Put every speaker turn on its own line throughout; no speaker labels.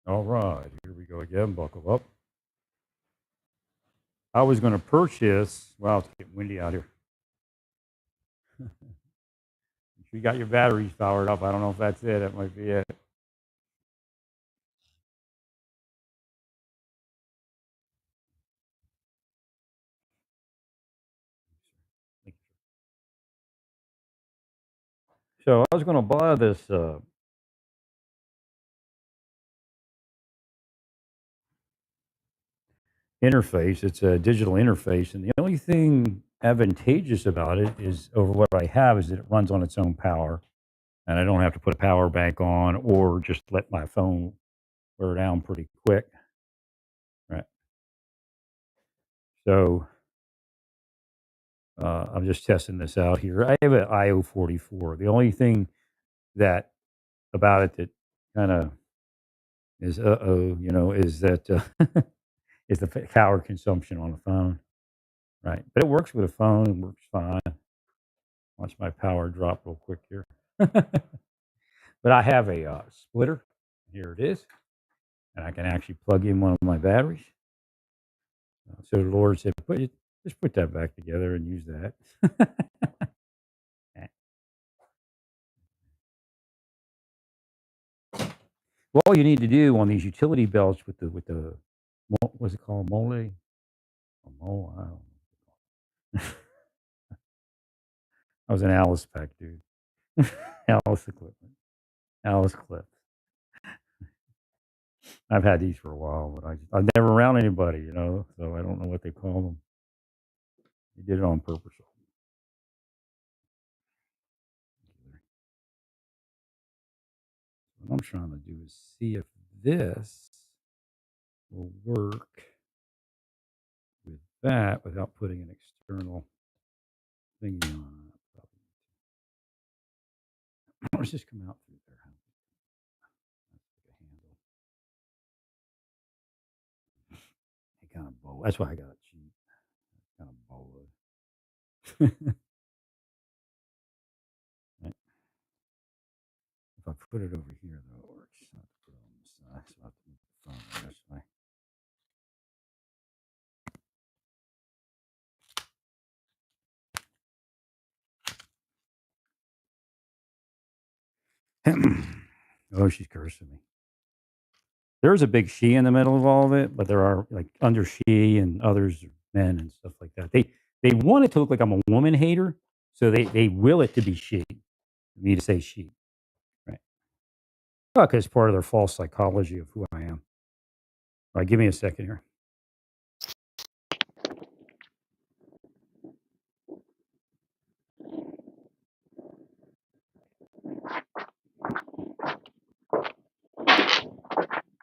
All right, here we go again. Buckle up. I was going to purchase. Wow, it's getting windy out here. If you got your batteries powered up, I don't know if that's it. That might be it. So I was going to buy this interface. It's a digital interface, and the only thing advantageous about it is over what I have is that it runs on its own power, and I don't have to put a power bank on or just let my phone wear down pretty quick. Right. So I'm just testing this out here. I have an IO44. The only thing that about it that kind of is is that is the power consumption on the phone, right? But it works with a phone. It works fine. Watch my power drop real quick here. But I have a splitter. Here it is, and I can actually plug in one of my batteries. So the Lord said, just put that back together and use that. Well, all you need to do on these utility belts with the what's it called, mole? Or mole? I don't know. I was an Alice pack dude. Alice equipment. Alice clips. I've had these for a while, but I've never around anybody, so I don't know what they call them. They did it on purpose. What I'm trying to do is see if this will work with that without putting an external thingy on it. Let's just come out through there. That's like a handle. It kind of bow. That's why I got it cheap. Kind of bow. Right. If I put it over here, though, it works. I have to put it on the side, so I have to move the phone this way. Oh, she's cursing me. There's a big she in the middle of all of it, but there are like under she and others are men and stuff like that. They want it to look like I'm a woman hater, so they will it to be she, me to say she, right? Well, because part of their false psychology of who I am. All right, give me a second here.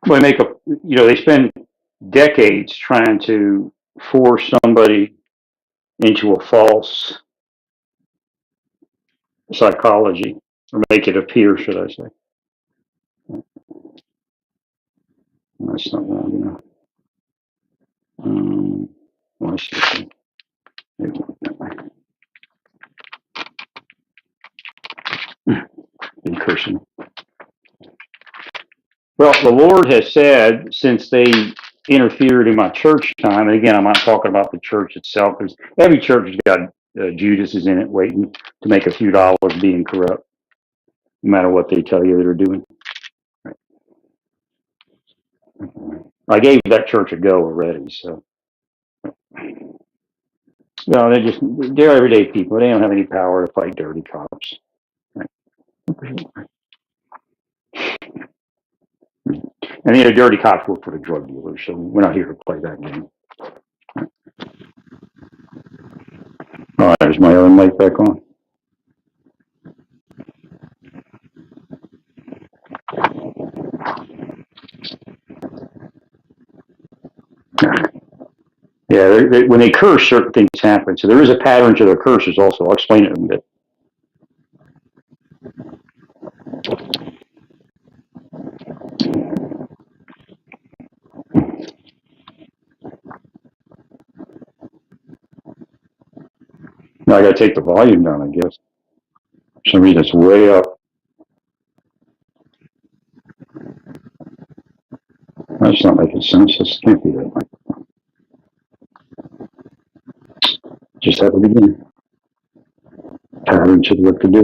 Well, they spend decades trying to force somebody into a false psychology or make it appear, should I say. That's not wrong enough. Well, I see. Maybe that way. Been cursing. Well, the Lord has said since they interfered in my church time, and again, I'm not talking about the church itself, because every church has got Judas is in it waiting to make a few dollars being corrupt, no matter what they tell you they're doing. Right. I gave that church a go already, so. No, they're everyday people. They don't have any power to fight dirty cops. Right. And the dirty cops work for the drug dealers, so we're not here to play that game. All right, there's my other mic back on. Yeah, when they curse, certain things happen. So there is a pattern to their curses also. I'll explain it in a bit. Now I got to take the volume down, I guess. For some reason, it's way up.
That's not making sense. This can't be that. Just have it again. Pattern should work to do.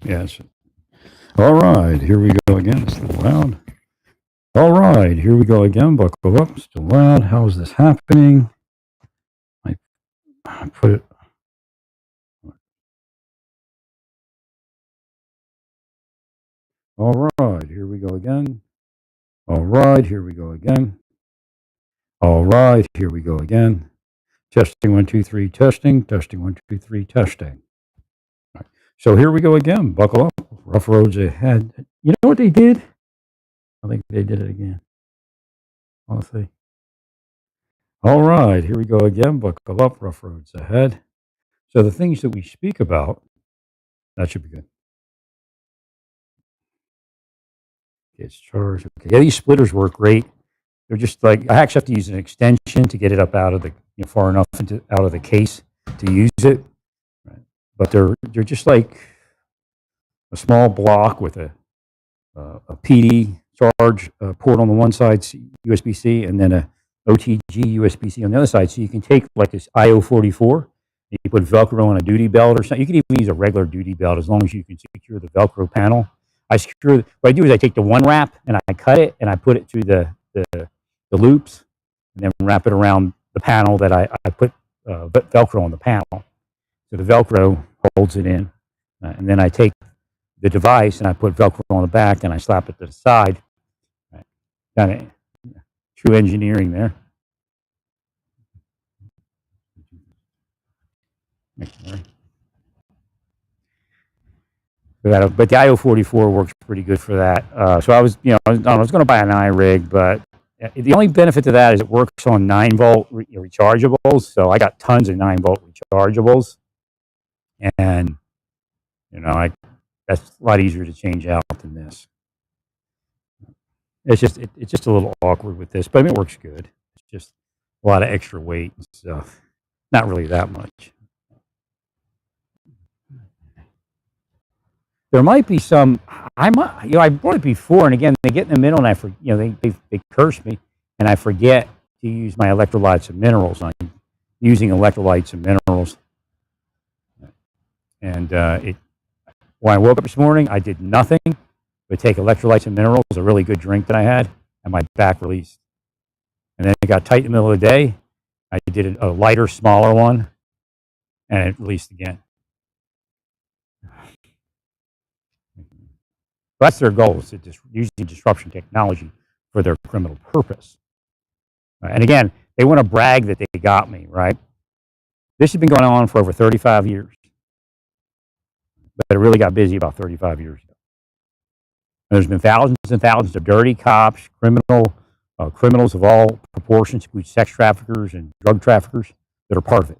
Yes. All right, here we go again. It's still loud. All right, here we go again. Buckle up. Still loud. How is this happening? I put it. All right, here we go again. All right, here we go again. All right, here we go again. Testing 1, 2, 3. Testing. Testing 1, 2, 3. Testing. All right. So here we go again. Buckle up. Rough roads ahead. You know what they did? I think they did it again. Let's see. All right, here we go again. Buckle up. Rough roads ahead. So the things that we speak about, that should be good. It's charged. Okay. Yeah, these splitters work great. They're just like I actually have to use an extension to get it up out of the far enough out of the case to use it. Right. But they're just like a small block with a PD charge port on the one side, USB C, and then a OTG USB C on the other side. So you can take like this IO44, you put Velcro on a duty belt or something. You can even use a regular duty belt as long as you can secure the Velcro panel. What I do is I take the one wrap and I cut it and I put it through the loops and then wrap it around the panel that I put Velcro on the panel. So the Velcro holds it in. And then I take the device and I put Velcro on the back and I slap it to the side. Right. Kind of true engineering there. But the IO44 works pretty good for that. So I was going to buy an iRig, but the only benefit to that is it works on 9-volt rechargeables. So I got tons of 9-volt rechargeables, and that's a lot easier to change out than this. It's just a little awkward with this, but I mean it works good. It's just a lot of extra weight and stuff. Not really that much. There might be some. I brought it before, and again, they get in the middle, and they curse me, and I forget to use my electrolytes and minerals. I'm using electrolytes and minerals, and when I woke up this morning, I did nothing but take electrolytes and minerals, a really good drink that I had, and my back released. And then it got tight in the middle of the day. I did a lighter, smaller one, and it released again. That's their goal, is using disruption technology for their criminal purpose. And again, they want to brag that they got me, right? This has been going on for over 35 years. But it really got busy about 35 years ago. And there's been thousands and thousands of dirty cops, criminals of all proportions, including sex traffickers and drug traffickers, that are part of it.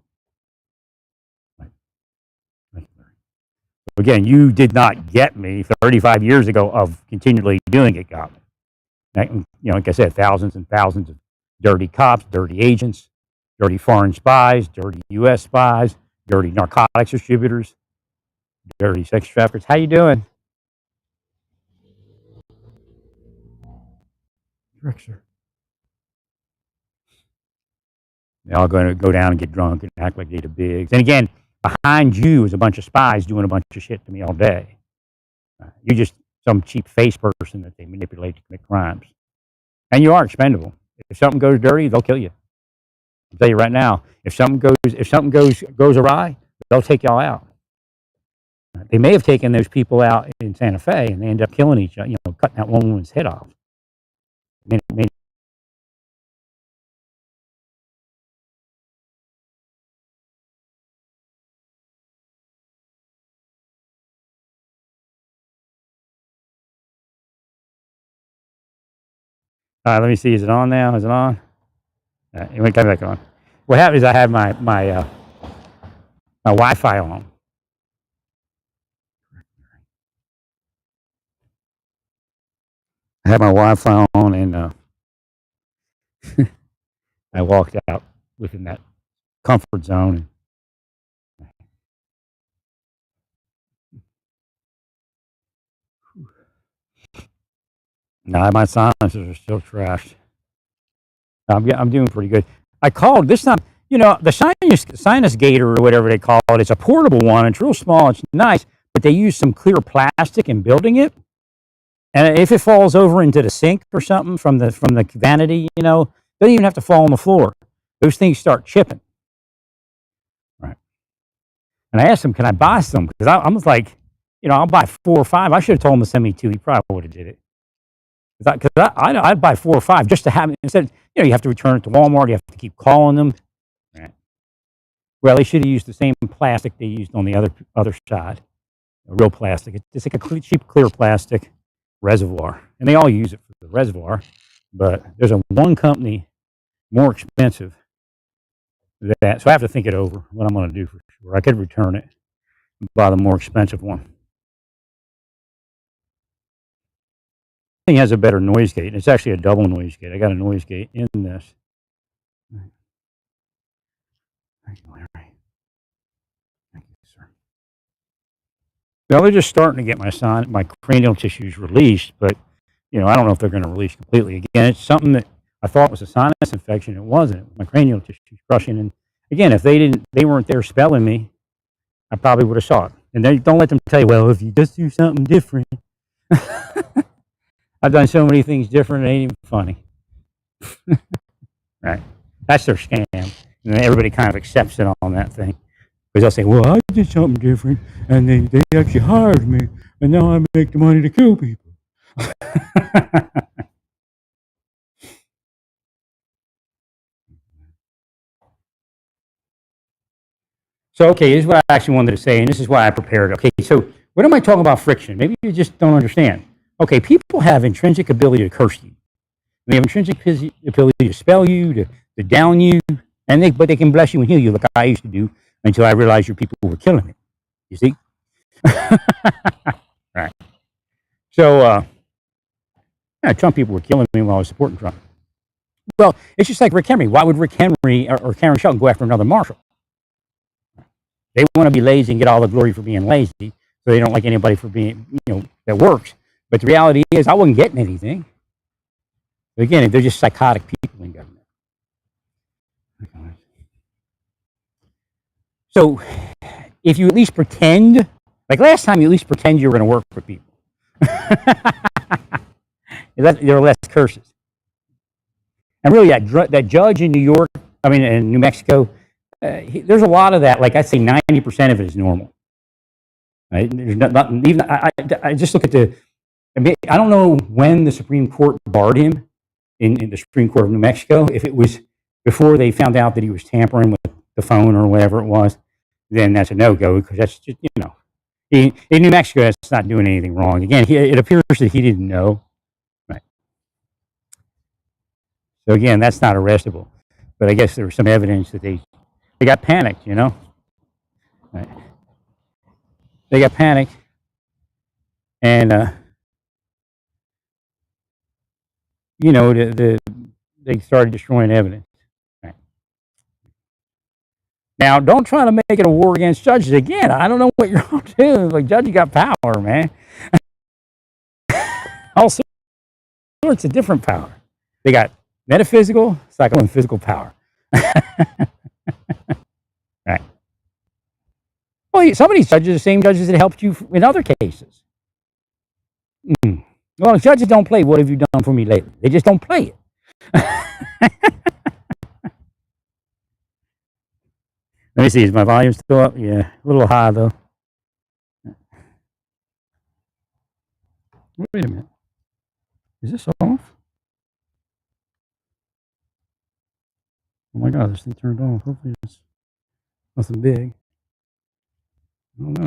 Again, you did not get me 35 years ago of continually doing it, got me. Like I said, thousands and thousands of dirty cops, dirty agents, dirty foreign spies, dirty U.S. spies, dirty narcotics distributors, dirty sex traffickers. How you doing? Sir. They're all going to go down and get drunk and act like they're the bigs. And again, behind you is a bunch of spies doing a bunch of shit to me all day. You're just some cheap face person that they manipulate to commit crimes. And you are expendable. If something goes dirty, they'll kill you. I'll tell you right now, if something goes awry, they'll take y'all out. They may have taken those people out in Santa Fe, and they end up killing each other, cutting that one woman's head off. Let me see. Is it on now? Is it on? It went back on. What happened is I had my Wi-Fi on. I had my Wi-Fi on, and I walked out within that comfort zone. Now my sinuses are still trashed. I'm doing pretty good. I called this time. You know, the sinus gator or whatever they call it. It's a portable one. It's real small. It's nice, but they use some clear plastic in building it. And if it falls over into the sink or something from the vanity, you know, doesn't even have to fall on the floor. Those things start chipping. Right. And I asked him, "Can I buy some?" Because I was like, you know, I'll buy 4 or 5. I should have told him to send me 2. He probably would have did it. Because I'd buy 4 or 5 just to have it. Instead, you know, you have to return it to Walmart. You have to keep calling them. Right. Well, they should have used the same plastic they used on the other side, real plastic. It's just like a cheap clear plastic reservoir, and they all use it for the reservoir. But there's one company more expensive than that, so I have to think it over what I'm going to do for sure. I could return it and buy the more expensive one. Thing has a better noise gate. It's actually a double noise gate. I got a noise gate in this. Thank you, Larry. Thank you, sir. Now they're just starting to get my cranial tissues released, but you know I don't know if they're going to release completely. Again, it's something that I thought was a sinus infection. It wasn't. My cranial tissues crushing, and again, if they weren't there spelling me, I probably would have saw it. And they don't let them tell you, well, if you just do something different. I've done so many things different, it ain't even funny. Right? That's their scam, and everybody kind of accepts it on that thing. Because they'll say, well, I did something different, and they actually hired me, and now I make the money to kill people. So, okay, this is what I actually wanted to say, and this is why I prepared. Okay, so what am I talking about friction? Maybe you just don't understand. Okay, people have intrinsic ability to curse you. They have intrinsic ability to spell you, to down you, but they can bless you and heal you like I used to do until I realized your people were killing me. You see? Right. So, yeah, Trump people were killing me while I was supporting Trump. Well, it's just like Rick Henry. Why would Rick Henry or Karen Shelton go after another Marshall? They want to be lazy and get all the glory for being lazy, so they don't like anybody for being, you know, that works. But the reality is, I wasn't getting anything. But again, they're just psychotic people in government. So, if you at least pretend, like last time, you at least pretend you were going to work for people. There are less curses. And really, that judge in in New Mexico, there's a lot of that. Like I'd say 90% of it is normal. Right? There's not even, I just look at I don't know when the Supreme Court barred him in the Supreme Court of New Mexico. If it was before they found out that he was tampering with the phone or whatever it was, then that's a no-go because that's just, you know, in New Mexico, that's not doing anything wrong. Again, it appears that he didn't know. Right. So again, that's not arrestable. But I guess there was some evidence that they got panicked, you know. Right. They got panicked, and you know, they started destroying evidence. Right. Now, don't try to make it a war against judges again. I don't know what you're all doing. Like, judges got power, man. All sorts of different power. They got metaphysical, psycho, and physical power. Right. Well, some of these judges are the same judges that helped you in other cases. Well, judges don't play. What have you done for me lately? They just don't play it. Let me see. Is my volume still up? Yeah, a little high though. Wait a minute. Is this off? Oh my God, this thing turned off. Hopefully it's nothing big. I don't know.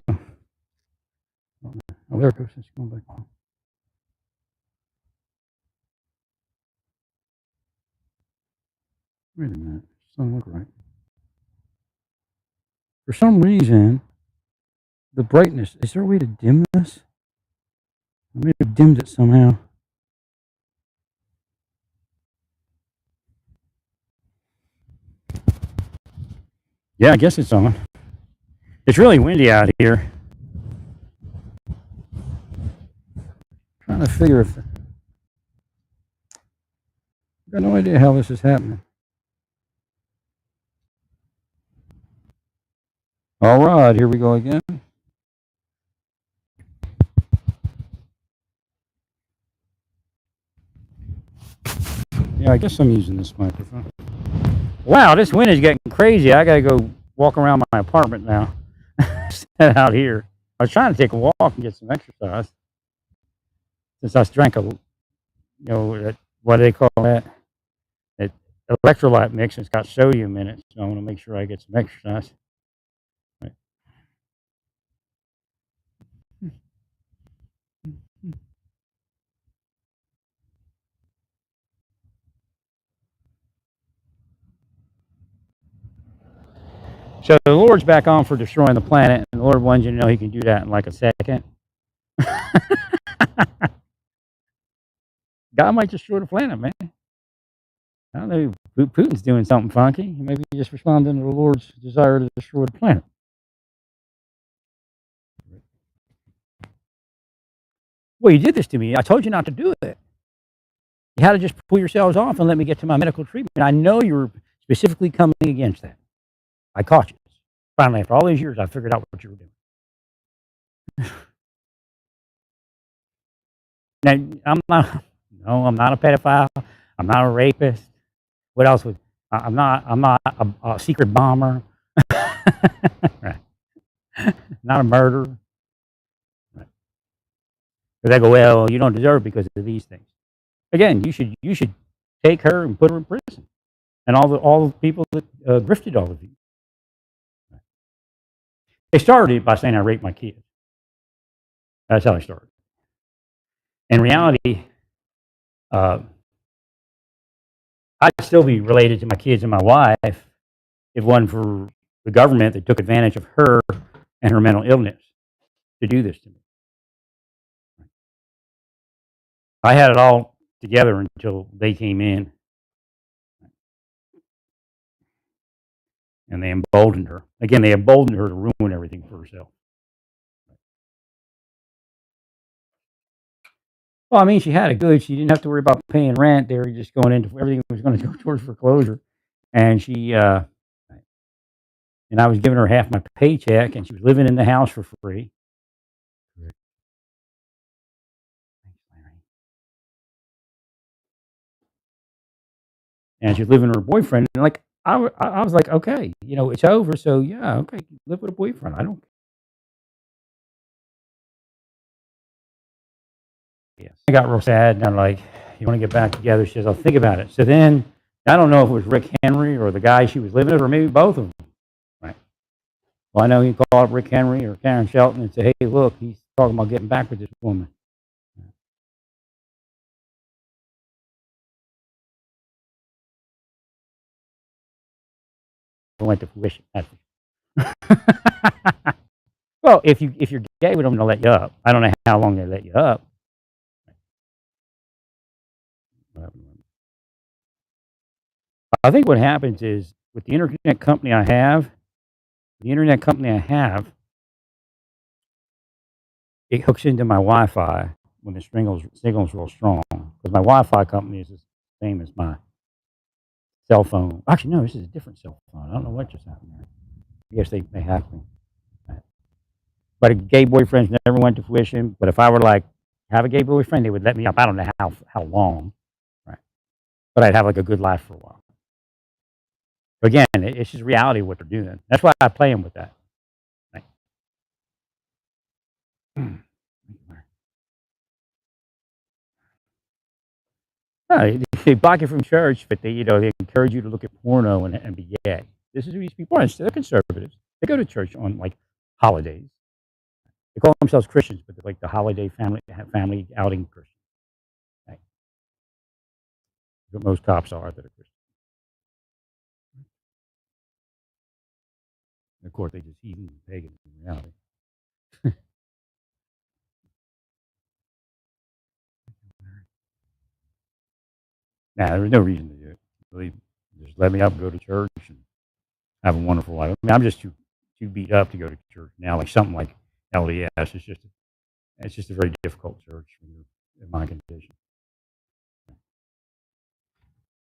Oh, there it goes. It's going back on. Wait a minute. Doesn't look right. For some reason, the brightness. Is there a way to dim this? I may have dimmed it somehow. Yeah, I guess it's on. It's really windy out here. Trying to figure if. I've got no idea how this is happening. All right, here we go again. Yeah, I guess I'm using this microphone. Wow, this wind is getting crazy. I gotta go walk around my apartment now. Out here. I was trying to take a walk and get some exercise. Since I drank what do they call that? It electrolyte mix. It's got sodium in it, so I want to make sure I get some exercise. Right. So the Lord's back on for destroying the planet, and the Lord wants you to know He can do that in like a second. God might destroy the planet, man. I don't know. Putin's doing something funky. Maybe he's just responding to the Lord's desire to destroy the planet. Well, you did this to me. I told you not to do it. You had to just pull yourselves off and let me get to my medical treatment. I know you were specifically coming against that. I caught you. Finally, after all these years, I figured out what you were doing. Now, I'm not a pedophile. I'm not a rapist. What else would I'm not a secret bomber. Right. Not a murderer. Right. Because I go, well, you don't deserve it because of these things. Again, you should take her and put her in prison, and all the people that grifted all of you. Right. They started it by saying I raped my kids. That's how they started. In reality, I'd still be related to my kids and my wife if it wasn't for the government that took advantage of her and her mental illness to do this to me. I had it all together until they came in and they emboldened her. Again, they emboldened her to ruin everything for herself. Well, I mean, she had it good. She didn't have to worry about paying rent. They were just going into everything was going to go towards foreclosure, and and I was giving her half my paycheck, and she was living in the house for free. And she was living with her boyfriend, and like I was like, okay, it's over, so yeah, okay, live with a boyfriend. I don't. Yes. I got real sad, and I'm like, you want to get back together? She says, I'll think about it. So then, I don't know if it was Rick Henry or the guy she was living with, or maybe both of them. Right. Well, I know he called up Rick Henry or Karen Shelton and say, hey, look, he's talking about getting back with this woman. I went to fruition. Well, if you're gay with them, they'll let you up. I don't know how long they let you up. I think what happens is with the internet company I have, it hooks into my Wi-Fi when the signal's real strong. Because my Wi-Fi company is the same as my cell phone. Actually, no, this is a different cell phone. I don't know what just happened there. I guess they hacked me. But a gay boyfriends never went to fruition. But if I were like have a gay boyfriend, they would let me up. I don't know how long, right? But I'd have like a good life for a while. But again, it's just reality of what they're doing. That's why I play them with that. Right. No, they block you from church, but they encourage you to look at porno and be gay. This is who these people are. They're conservatives. They go to church on like holidays. They call themselves Christians, but they're like the holiday family outing Christians. Right? What most cops are that are Christians. Of course, they just heathen and pagan in reality. Nah, there's no reason to do it. Believe me. Just let me up, go to church, and have a wonderful life. I mean, I'm just too beat up to go to church now. Like something like LDS, it's just a very difficult church when you're in my condition.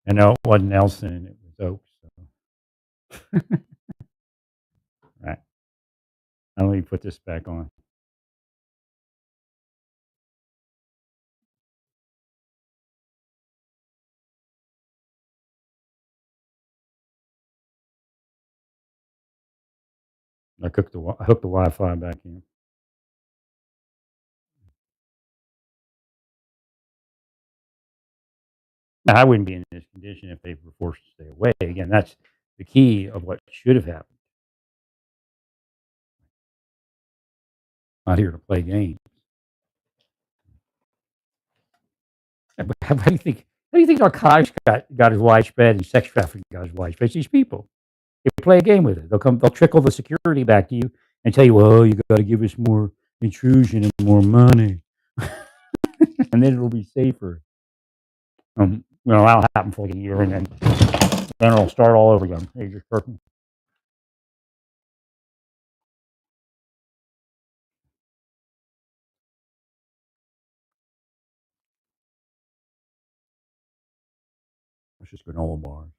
I know it wasn't Nelson, it was Oaks. So. Right. Let me put this back on. I hooked the Wi-Fi back in. Now, I wouldn't be in this condition if they were forced to stay away. Again, that's the key of what should have happened. Not here to play games. How do you think? How do you think narcotics got as widespread and sex trafficking got as widespread? It's these people. They play a game with it. They'll trickle the security back to you and tell you, "Well, you got to give us more intrusion and more money, and then it'll be safer." That'll happen for like a year, and then it'll start all over again. Hey, just perfect. It's just granola bars.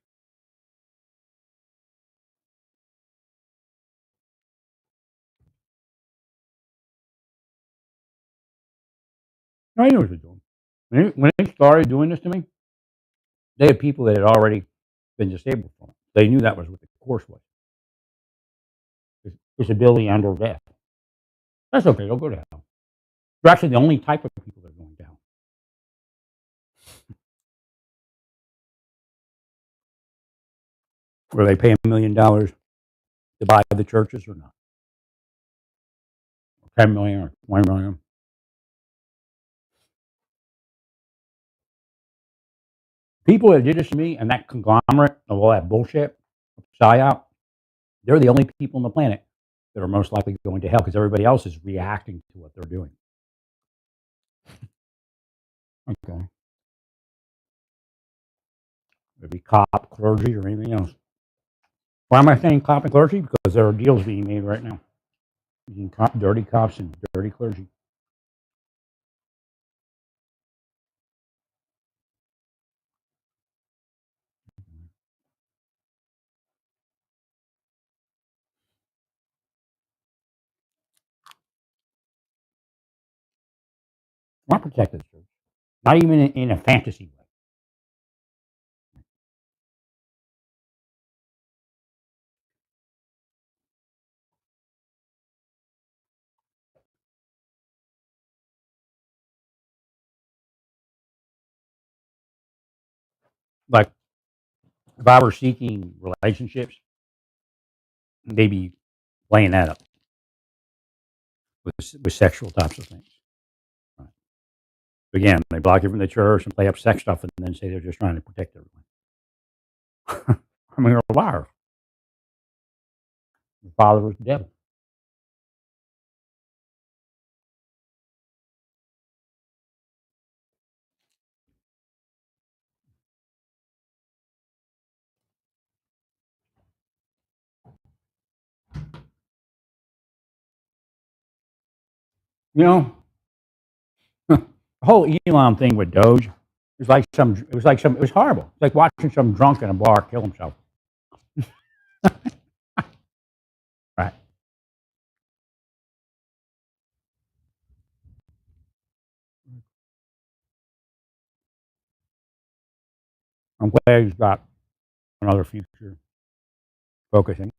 I know what they're doing. When they started doing this to me, they had people that had already been disabled from it. They knew that was what the course was. Disability and or death. That's okay. They'll go to hell. They're actually the only type of people that are going down. Where they pay $1 million to buy the churches or not? 10 million or 20 million. People that did this to me and that conglomerate of all that bullshit, psyop, they're the only people on the planet that are most likely going to hell because everybody else is reacting to what they're doing. Okay. Maybe cop, clergy, or anything else. Why am I saying cop and clergy? Because there are deals being made right now. Dirty cops and dirty clergy. Not protect the church. Not even in a fantasy way. Like if I were seeking relationships, maybe playing that up with sexual types of things. Right. Again, they block you from the church and play up sex stuff and then say they're just trying to protect everyone. I mean, they're a liar. The father was the devil. You know, the whole Elon thing with Doge, it was horrible. It's like watching some drunk in a bar kill himself. Right. I'm glad he's got another future focusing.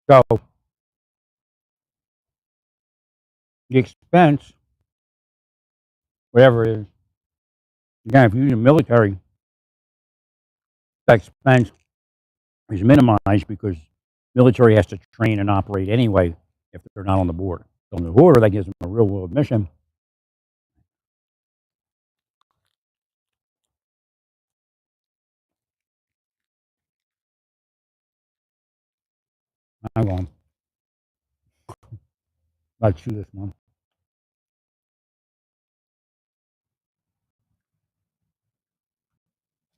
So the expense, whatever it is, again, if you use the military, that expense is minimized because military has to train and operate anyway if they're not on the border. So on the border, that gives them a real world mission. Hang on. I'll chew this one.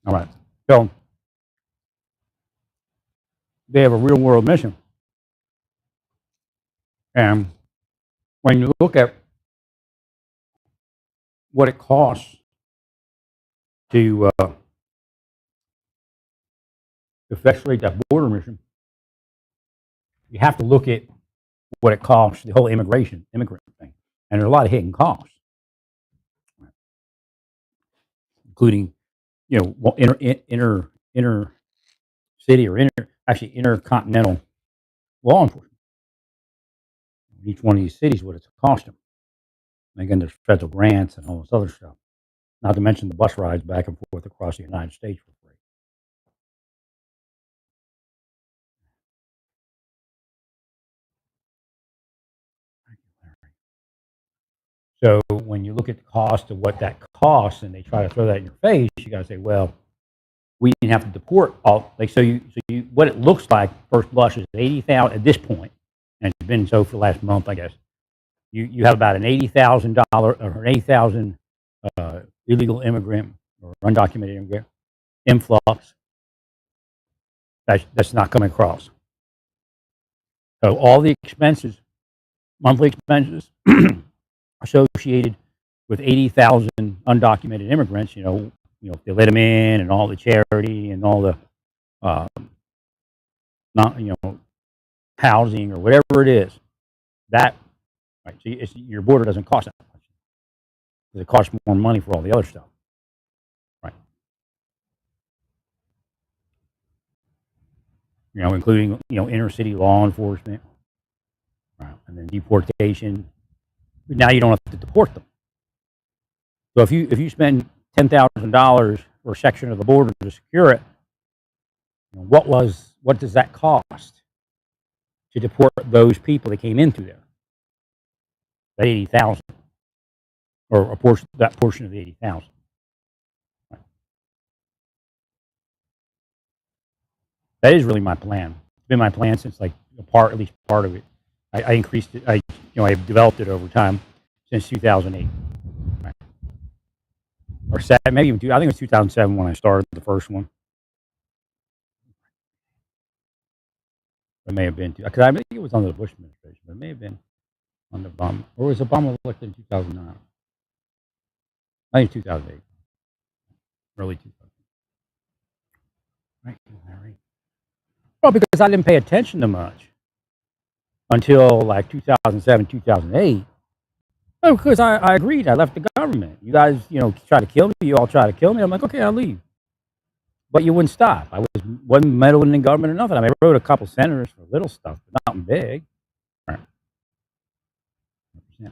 All right. So they have a real world mission. And when you look at what it costs to effectuate that border mission, you have to look at what it costs, the whole immigrant thing. And there's a lot of hidden costs, including, inner city or intercontinental law enforcement. Each one of these cities, what it's cost them. And again, there's federal grants and all this other stuff. Not to mention the bus rides back and forth across the United States for free. So when you look at the cost of what that costs, and they try to throw that in your face, you got to say, well, we didn't have to deport all. Like what it looks like first blush is 80,000 at this point, and it's been so for the last month, I guess. You have about an $80,000 or an 80,000 illegal immigrant or undocumented immigrant influx that's not coming across. So all the expenses, monthly expenses associated with 80,000 undocumented immigrants, if they let them in and all the charity and all the uh, not, housing or whatever it is, that right. So your border doesn't cost that much. It costs more money for all the other stuff, right? Including inner city law enforcement, right? And then deportation. Now you don't have to deport them. So if you spend $10,000 for a section of the border to secure it, what does that cost to deport those people that came in through there? That 80,000, or that portion of the 80,000. Right. That is really my plan. It's been my plan since at least part of it. I increased it. I've developed it over time since 2008. Right. Or maybe even I think it was 2007 when I started the first one. It may have been because I think it was under the Bush administration, but it may have been under Obama, or was Obama elected in 2009? I think 2008, early 2000. Right, Larry. Well, because I didn't pay attention to much until like 2007, 2008. Well, because I agreed. I left the government. You guys, try to kill me. You all try to kill me. I'm like, okay, I'll leave. But you wouldn't stop. Wasn't meddling in government or nothing. I mean, I wrote a couple senators for little stuff, but nothing big. Right. Yeah.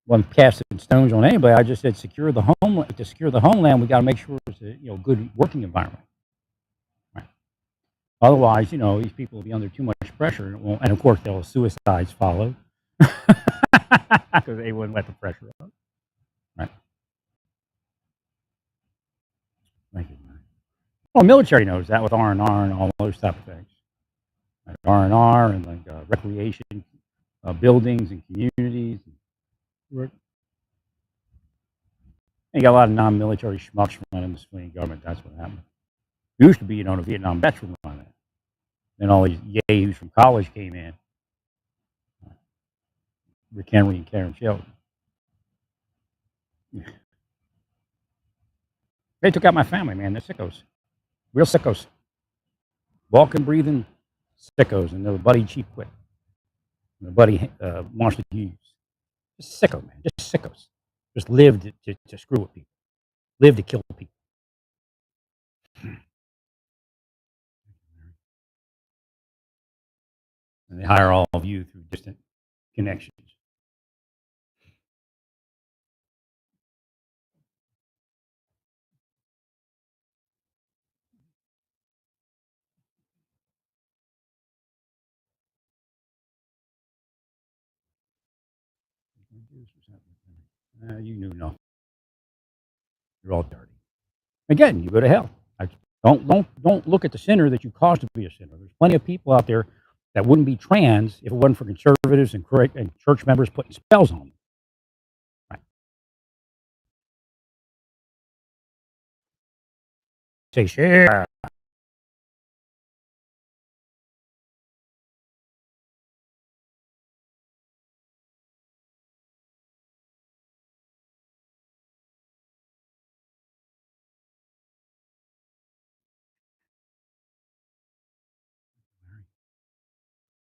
Wasn't casting stones on anybody. I just said secure the homeland. To secure the homeland, we got to make sure it's a good working environment. Right. Otherwise, these people will be under too much pressure, and of course, they'll suicides follow because they wouldn't let the pressure up. Right. Thank you. Well, military knows that with R&R and all those type of things. Like R&R and recreation buildings and communities. And you got a lot of non-military schmucks running the civilian government. That's what happened. It used to be, a Vietnam veteran running it. Then all these yahoos from college came in. Rick Henry and Karen Sheldon. They took out my family, man. They're sickos. Real sickos. Walking, breathing sickos. And their buddy Chief Quick. And their buddy Marshall Hughes. Just sicko, man. Just sickos. Just live to screw with people. Live to kill people. And they hire all of you through distant connections. You knew nothing. You're all dirty. Again, you go to hell. Don't look at the sinner that you caused to be a sinner. There's plenty of people out there that wouldn't be trans if it wasn't for conservatives and church members putting spells on them. Right. Say, share.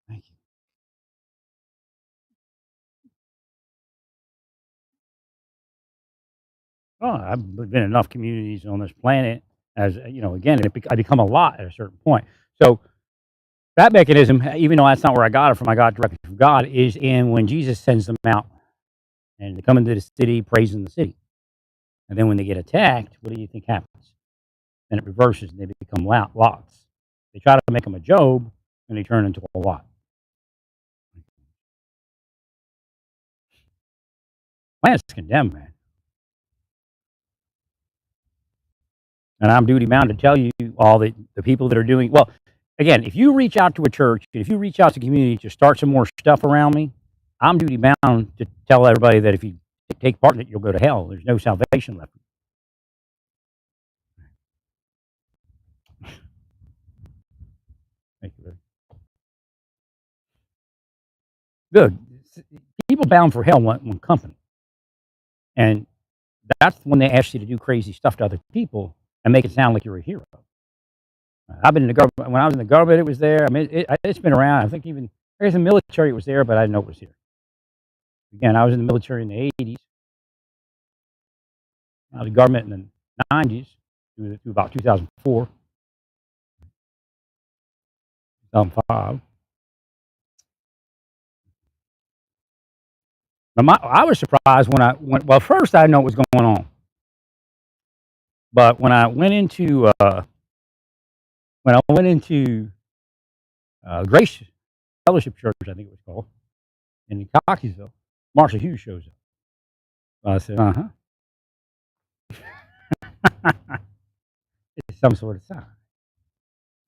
Thank you. Oh, I've been in enough communities on this planet as again, I become a lot at a certain point. So that mechanism, even though that's not where I got it from, I got it directly from God, is in when Jesus sends them out and they come into the city, praising the city. And then when they get attacked, what do you think happens? Then it reverses and they become lots. They try to make them a Job and they turn into a lot. Planet's condemned, man. And I'm duty bound to tell you all the people that are doing well. Again, if you reach out to a church, if you reach out to community to start some more stuff around me, I'm duty bound to tell everybody that if you take part in it, you'll go to hell. There's no salvation left. Thank you. Good. People bound for hell want one company. And that's when they ask you to do crazy stuff to other people and make it sound like you're a hero. I've been in the government. When I was in the government, it was there. I mean, it's been around. I think even, I guess the military, it was there, but I didn't know it was here. Again, I was in the military in the 80s. The government in the 90s through about 2004, 2005. I was surprised when I went. Well, first I didn't know what was going on, but when I went into Grace Fellowship Church, I think it was called, in Cockeysville, Marshall Hughes shows up. I said, it's some sort of sign.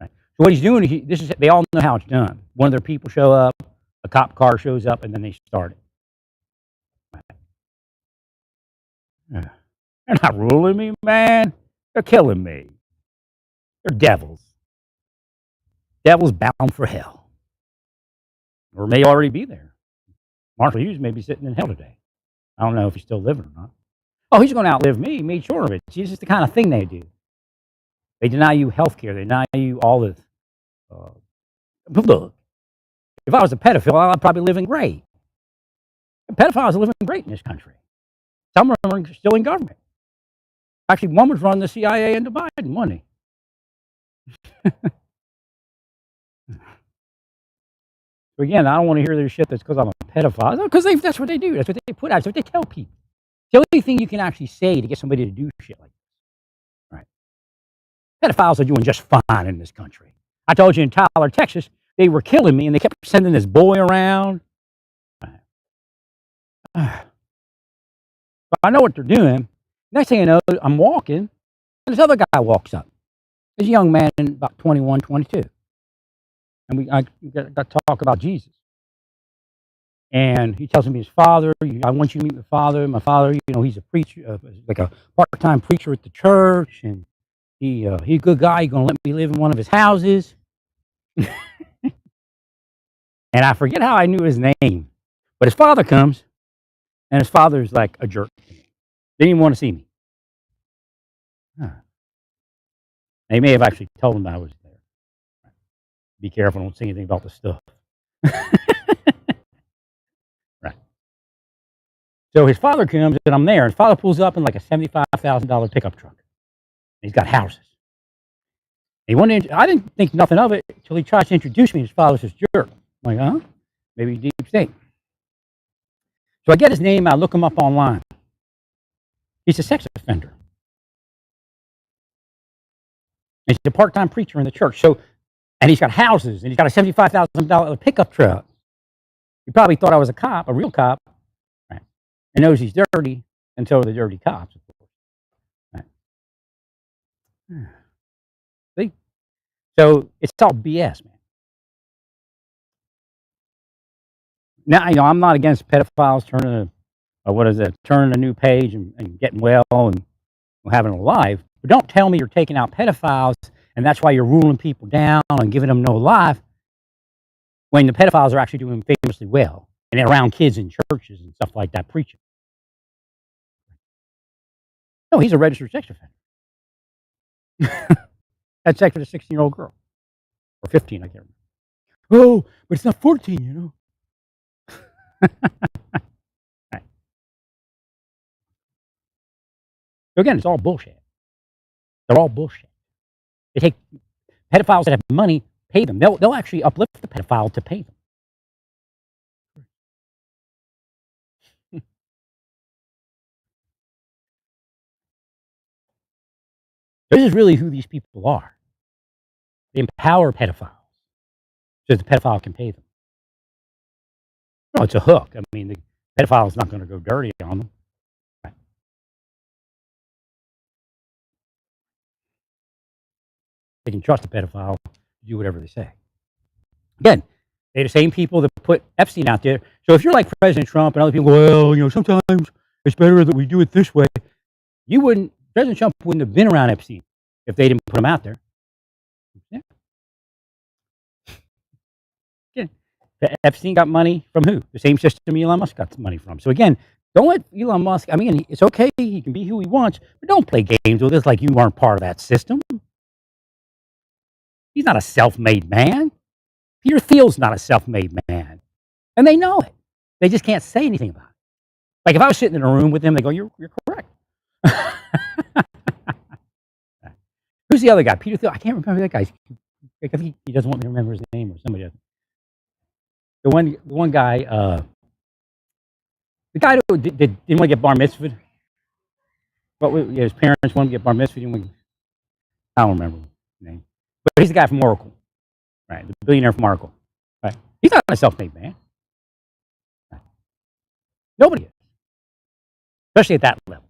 Right. So what he's doing, they all know how it's done. One of their people show up, a cop car shows up, and then they start it. They're not ruling me, man. They're killing me. They're devils. Devils bound for hell. Or may already be there. Marshall Hughes may be sitting in hell today. I don't know if he's still living or not. Oh, he's going to outlive me. He made sure of it. See, this is the kind of thing they do. They deny you health care. They deny you all this. Look, if I was a pedophile, I'd probably live in great. Pedophiles are living great in this country. Some of them are still in government. Actually, one was running the CIA under Biden, wasn't he? So again, I don't want to hear this shit that's because I'm a pedophile. No, because that's what they do. That's what they put out. That's what they tell people. It's the only thing you can actually say to get somebody to do shit like this. Right? Pedophiles are doing just fine in this country. I told you in Tyler, Texas, they were killing me, and they kept sending this boy around. I know what they're doing. Next thing you know, I'm walking, and this other guy walks up. This young man, about 21, 22. And I got to talk about Jesus. And he tells me his father, I want you to meet my father. My father, he's a preacher, like a part-time preacher at the church. And he's a good guy. He's going to let me live in one of his houses. And I forget how I knew his name. But his father comes, and his father's like a jerk. Didn't even want to see me. They may have actually told him I was there. Be careful, don't say anything about the stuff. Right. So his father comes, and I'm there. His father pulls up in like a $75,000 pickup truck. He's got houses. I didn't think nothing of it until he tries to introduce me. His father's this jerk. I'm like, huh? Maybe deep state. So I get his name. I look him up online. He's a sex offender. He's a part-time preacher in the church. And he's got houses, and he's got a $75,000 pickup truck. He probably thought I was a cop, a real cop. Right.
and knows he's dirty, and so are the dirty cops, of course. Right. See? So it's all BS, man. Now, I'm not against pedophiles turning turning a new page and getting well and having a life. But don't tell me you're taking out pedophiles and that's why you're ruling people down and giving them no life when the pedophiles are actually doing famously well and they're around kids in churches and stuff like that preaching. No, he's a registered sex offender. Had sex with a 16-year-old girl. Or 15, I can't remember. Oh, but it's not 14, you know. Right. So again, it's all bullshit. They're all bullshit. They take pedophiles that have money, pay them. They'll actually uplift the pedophile to pay them. This is really who these people are. They empower pedophiles so the pedophile can pay them. No, it's a hook. I mean, the pedophile is not going to go dirty on them. Right. They can trust the pedophile to do whatever they say. Again, they're the same people that put Epstein out there. So if you're like President Trump and other people, well, sometimes it's better that we do it this way. President Trump wouldn't have been around Epstein if they didn't put him out there. Yeah. Again, Epstein got money from who? The same system Elon Musk got money from. So again, don't let Elon Musk, I mean, it's okay. He can be who he wants, but don't play games with us like you aren't part of that system. He's not a self-made man. Peter Thiel's not a self-made man. And they know it. They just can't say anything about it. Like if I was sitting in a room with them, they go, you're correct. Who's the other guy? Peter Thiel. I can't remember that guy. I think he doesn't want me to remember his name or somebody else. The one guy, the guy who didn't want to get bar mitzvahed. His parents wanted to get bar mitzvahed. I don't remember his name. But he's the guy from Oracle. Right, the billionaire from Oracle. Right. He's not a self-made man. Right. Nobody is. Especially at that level.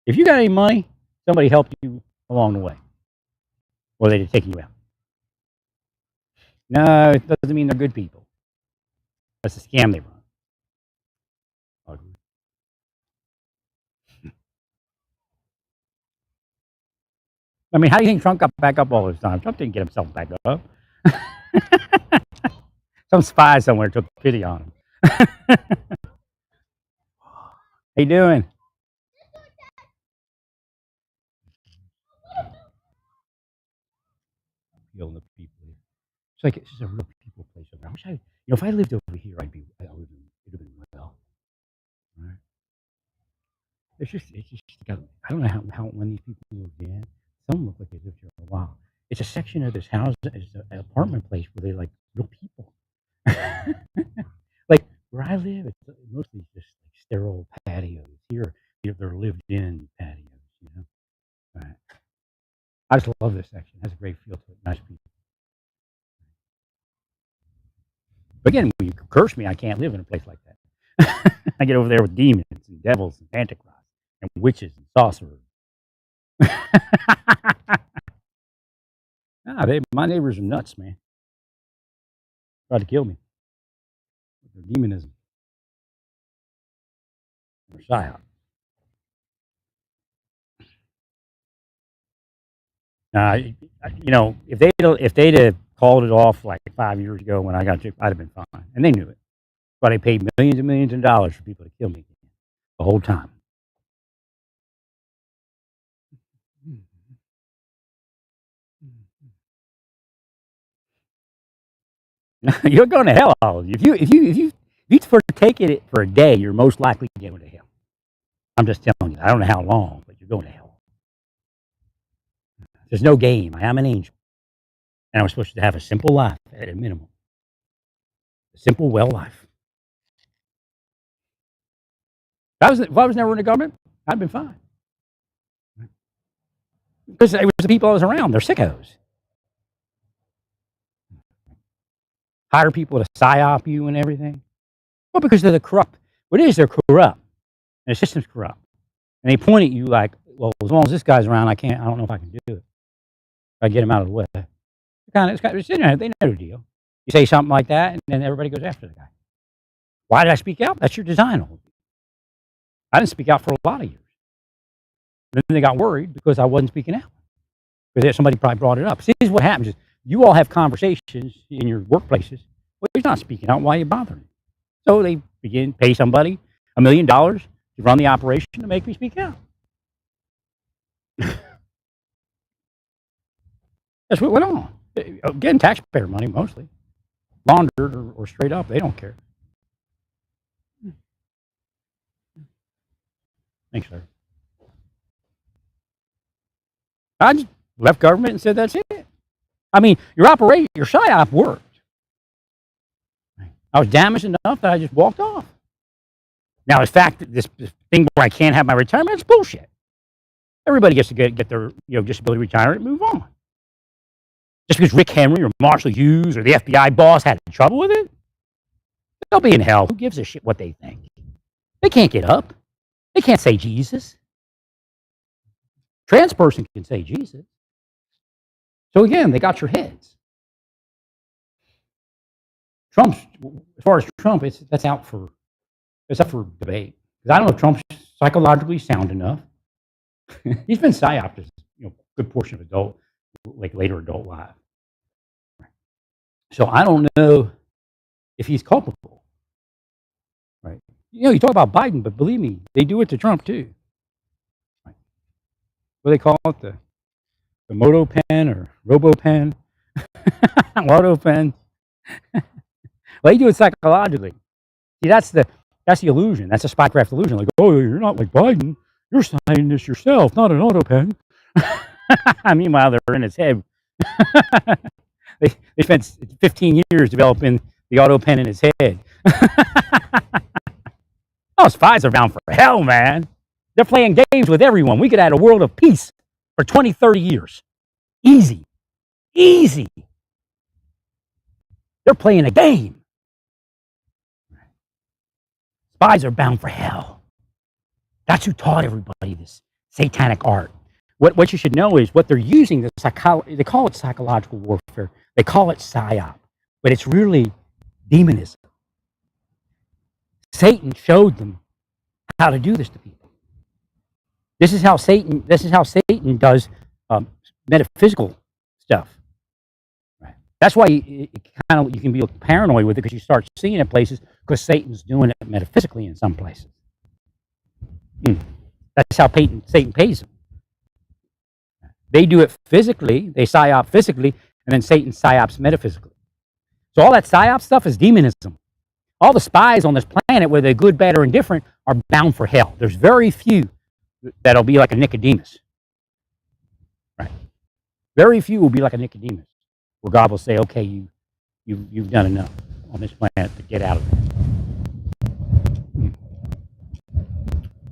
If you got any money, somebody helped you along the way. Or they're taking you out. No, it doesn't mean they're good people. That's a scam they run. I mean, how do you think Trump got back up all this time? Trump didn't get himself back up. Some spy somewhere took pity on him. How you doing? Feeling the people here. It's like it's just a real people place over there. I wish if I lived over here, it'd have been well. Right? It's just got, I don't know how when these people moved in. Some look like they lived here for a while. It's a section of this house, it's an apartment place where they like real people. Like where I live, it's mostly just like sterile patios. Here, they're lived-in patios. Right. I just love this section. It has a great feel to it. Nice people. But again, when you curse me, I can't live in a place like that. I get over there with demons and devils and antichrists and witches and sorcerers. My neighbors are nuts, man. Tried to kill me with their demonism. Their psyop. If they'd have called it off like 5 years ago when I got you, I'd have been fine, and they knew it. But they paid millions and millions of dollars for people to kill me the whole time. You're going to hell. If you partake in it for a day, you're most likely to go to hell. I'm just telling you. I don't know how long, but you're going to hell. There's no game. I am an angel, and I was supposed to have a simple life at a minimum. A simple, well life. If I was never in the government, I'd been fine. Because it was the people I was around. They're sickos. Hire people to psyop you and everything. Well, because they're the corrupt. What it is, they're corrupt, and the system's corrupt. And they point at you like, well, as long as this guy's around, I don't know if I can do it. If I get him out of the way. It's they know the deal. You say something like that, and then everybody goes after the guy. Why did I speak out? That's your design. I didn't speak out for a lot of years. Then they got worried because I wasn't speaking out. Because somebody probably brought it up. See, this is what happens is you all have conversations in your workplaces. Well, he's not speaking out. Why are you bothering? So they pay somebody $1 million to run the operation to make me speak out. That's what went on. Again, taxpayer money mostly. Laundered or straight up. They don't care. Thanks, sir. I just left government and said that's it. I mean, your PSYOP worked. I was damaged enough that I just walked off. Now, the fact that this thing where I can't have my retirement, it's bullshit. Everybody gets to get their disability retirement and move on. Just because Rick Henry or Marshall Hughes or the FBI boss had trouble with it, they'll be in hell. Who gives a shit what they think? They can't get up. They can't say Jesus. Trans person can say Jesus. So again, they got your heads. As far as Trump, that's up for debate. Because I don't know if Trump's psychologically sound enough. He's been psyoped as a good portion of later adult life. So I don't know if he's culpable. Right? You talk about Biden, but believe me, they do it to Trump too. Right? What do they call it? The Moto pen or Robo pen? Moto pen. Well, they do it psychologically. See, that's the illusion. That's a spycraft illusion. Like, oh, you're not like Biden. You're signing this yourself, not an auto pen. Meanwhile, they're in his head. They spent 15 years developing the auto pen in his head. Oh, spies are bound for hell, man. They're playing games with everyone. We could have a world of peace for 20, 30 years. Easy. Easy. They're playing a game. Spies are bound for hell. That's who taught everybody this satanic art. What you should know is what they're using, they call it psychological warfare. They call it psyop, but it's really demonism. Satan showed them how to do this to people. This is how Satan does metaphysical stuff. Right. That's why you can be paranoid with it, because you start seeing it places because Satan's doing it metaphysically in some places. That's how Satan pays them. They do it physically, they psyop physically, and then Satan psyops metaphysically. So all that psyop stuff is demonism. All the spies on this planet, whether they're good, bad, or indifferent, are bound for hell. There's very few that'll be like a Nicodemus. Right? Very few will be like a Nicodemus, where God will say, okay, you've done enough on this planet to get out of there.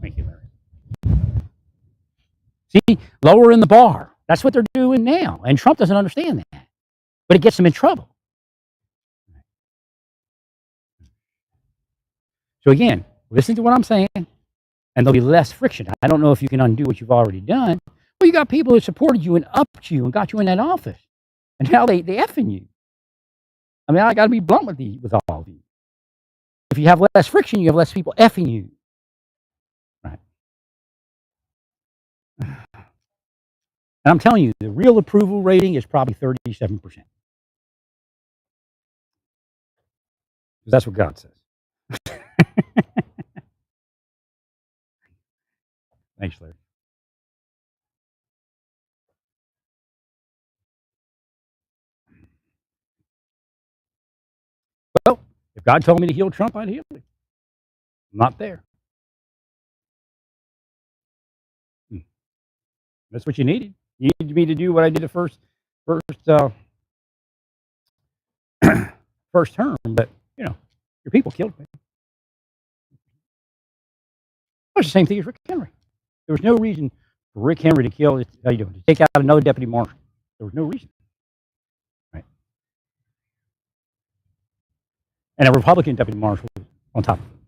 Thank you, Larry. See, lowering the bar. That's what they're doing now. And Trump doesn't understand that. But it gets him in trouble. So again, listen to what I'm saying, and there'll be less friction. I don't know if you can undo what you've already done. Well, you got people that supported you and upped you and got you in that office. And now they effing you. I mean, I got to be blunt with all of you. If you have less friction, you have less people effing you. Right. And I'm telling you, the real approval rating is probably 37%. Because that's what God says. Thanks, Larry. Well, if God told me to heal Trump, I'd heal him. I'm not there. That's what you needed. You needed me to do what I did the first first term, but your people killed me. That's the same thing as Rick Henry. There was no reason for Rick Henry to kill. How you doing? To take out another deputy marshal. There was no reason. Right. And a Republican deputy marshal on top of him.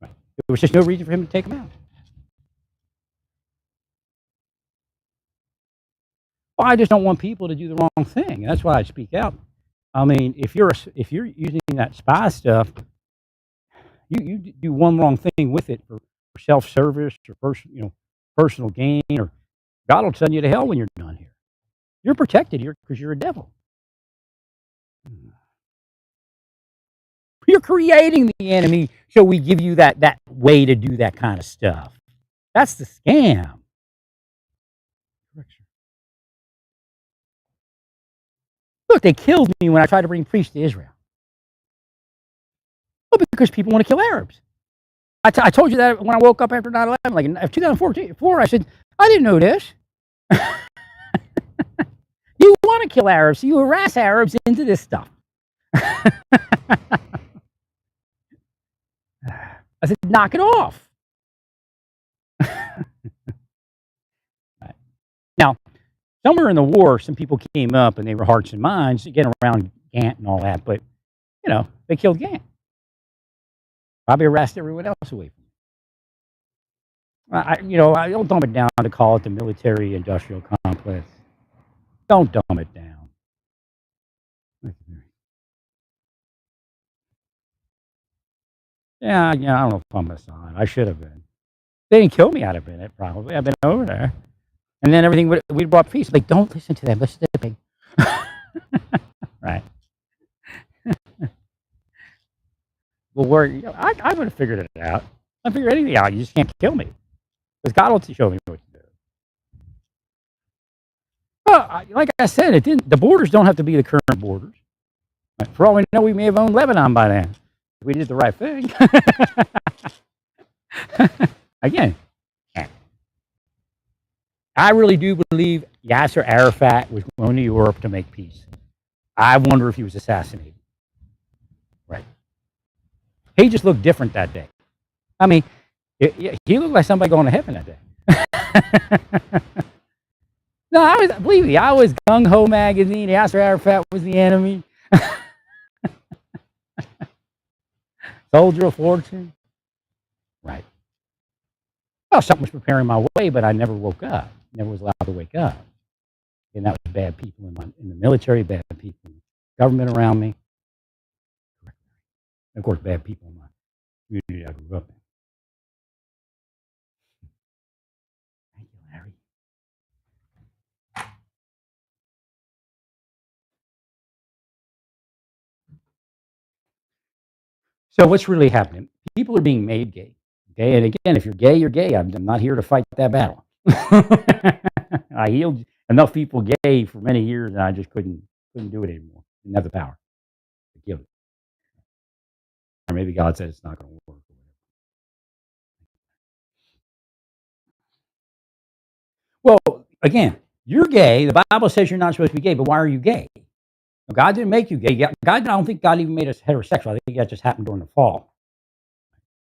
Right. There was just no reason for him to take him out. Well, I just don't want people to do the wrong thing. That's why I speak out. I mean, if you're using that spy stuff, you do one wrong thing with it for self service or personal gain, or God will send you to hell when you're done here. You're protected here because you're a devil. You're creating the enemy, so we give you that way to do that kind of stuff. That's the scam. Look, they killed me when I tried to bring priests to Israel. Well, because people want to kill Arabs. I told you that when I woke up after 9/11, like in 2004, I said, I didn't know this. You want to kill Arabs, so you harass Arabs into this stuff. I said, knock it off. Right. Now, somewhere in the war, some people came up and they were hearts and minds getting around Gant and all that, but, they killed Gant. Probably harassed everyone else away from it. I don't dumb it down to call it the military-industrial complex. Don't dumb it down. Yeah, I don't know if I'm a son. I should have been. They didn't kill me out of it, probably. I've been over there. And then everything we'd brought peace. Like, don't listen to them. Listen to the pig. Right. Well, I would have figured it out. I figured anything out. You just can't kill me. Because God will show me what to do. Well, like I said, the borders don't have to be the current borders. Right? For all we know, we may have owned Lebanon by then. We did the right thing. Again, I really do believe Yasser Arafat was going to Europe to make peace. I wonder if he was assassinated. Right. He just looked different that day. I mean, he looked like somebody going to heaven that day. No, believe me, I was Gung Ho magazine. Yasser Arafat was the enemy. Soldier of Fortune. Right. Well, something was preparing my way, but I never woke up. Never was allowed to wake up. And that was bad people in the military, bad people in the government around me. And of course, bad people in my community I grew up in. Thank you, Larry. So what's really happening? People are being made gay. Okay, and again, if you're gay, you're gay. I'm not here to fight that battle. I healed enough people gay for many years, and I just couldn't do it anymore. Didn't have the power to kill it. Or maybe God said it's not going to work. Well, again, you're gay. The Bible says you're not supposed to be gay, but why are you gay? God didn't make you gay. God, I don't think God even made us heterosexual. I think that just happened during the fall.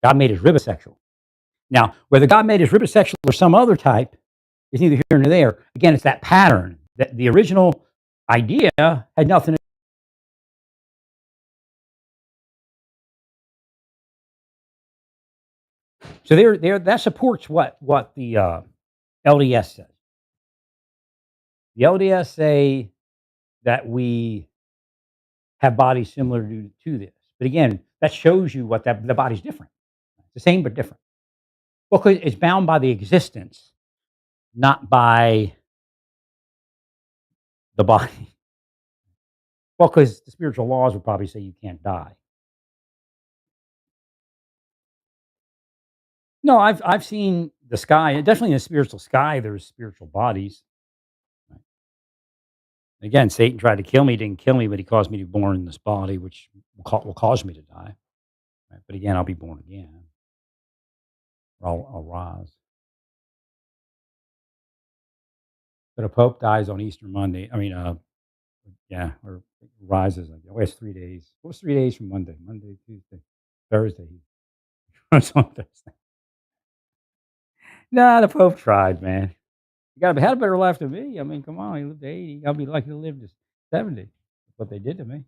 God made us ribosexual. Now, whether God made us ribosexual or some other type is neither here nor there. Again, it's that pattern. That the original idea had nothing to So that supports what the LDS says. The LDS say that we have bodies similar to this. But again, that shows you what the body's different. It's the same but different. Well, 'cause it's bound by the existence, not by the body. Well, because the spiritual laws would probably say you can't die. No, I've seen the sky. Definitely in the spiritual sky, there's spiritual bodies. Again, Satan tried to kill me, didn't kill me, but he caused me to be born in this body, which will cause me to die. Right? But again, I'll be born again. Or I'll rise. But a pope dies on Easter Monday. I mean, or rises. Oh, it's 3 days. What was 3 days from Monday? Monday, Tuesday, Thursday. It's on Thursday. Nah, the Pope tried, man. You had a better life than me. I mean, come on, he lived to 80. I'll be lucky to live to 70. That's what they did to me.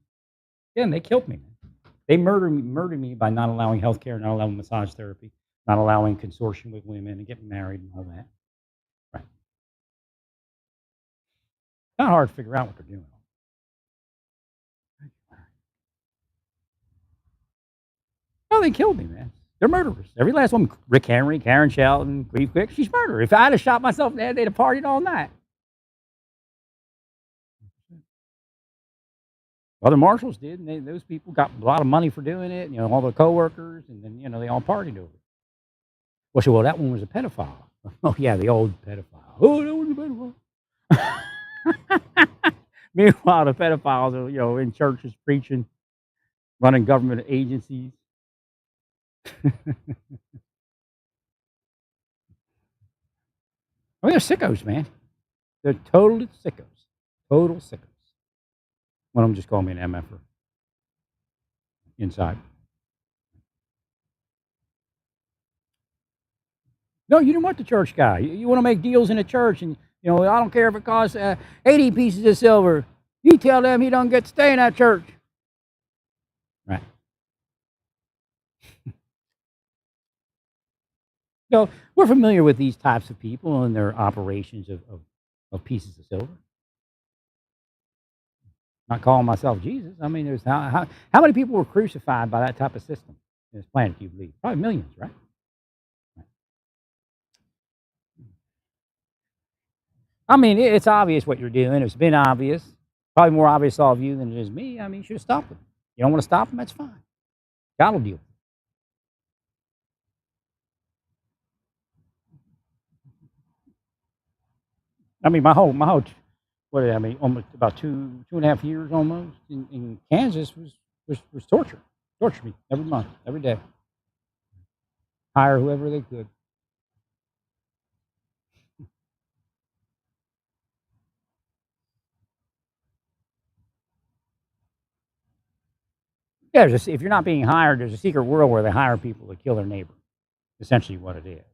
Yeah, and they killed me, man. They murdered me by not allowing health care, not allowing massage therapy, not allowing consortium with women and getting married and all that. Right. Not hard to figure out what they're doing. No, they killed me, man. They're murderers. Every last one. Rick Henry, Karen Shelton, Cleve Quick. She's murderer. If I'd have shot myself in the head, they'd have partied all night. Other marshals did, and those people got a lot of money for doing it. You know, all the coworkers, and then they all partied over it. Well, so that one was a pedophile. Oh yeah, the old pedophile. Oh, that was a pedophile. Meanwhile, the pedophiles are in churches preaching, running government agencies. I mean, they're sickos, man. They're totally sickos. Total sickos. One of them just called me an MFer inside. No, you don't want the church guy. You want to make deals in the church, and I don't care if it costs 80 pieces of silver. You tell them he don't get to stay in that church. Right. So we're familiar with these types of people and their operations of pieces of silver. Not calling myself Jesus. I mean, there's how many people were crucified by that type of system in this planet, do you believe? Probably millions, right? I mean, it's obvious what you're doing. It's been obvious. Probably more obvious to all of you than it is me. I mean, you should have stopped them. You don't want to stop them? That's fine. God will deal with it. I mean, my whole what did I mean? Almost about 2.5 years almost in Kansas was torture. Torture me every month, every day. Hire whoever they could. Yeah, if you're not being hired, there's a secret world where they hire people to kill their neighbor. Essentially, what it is.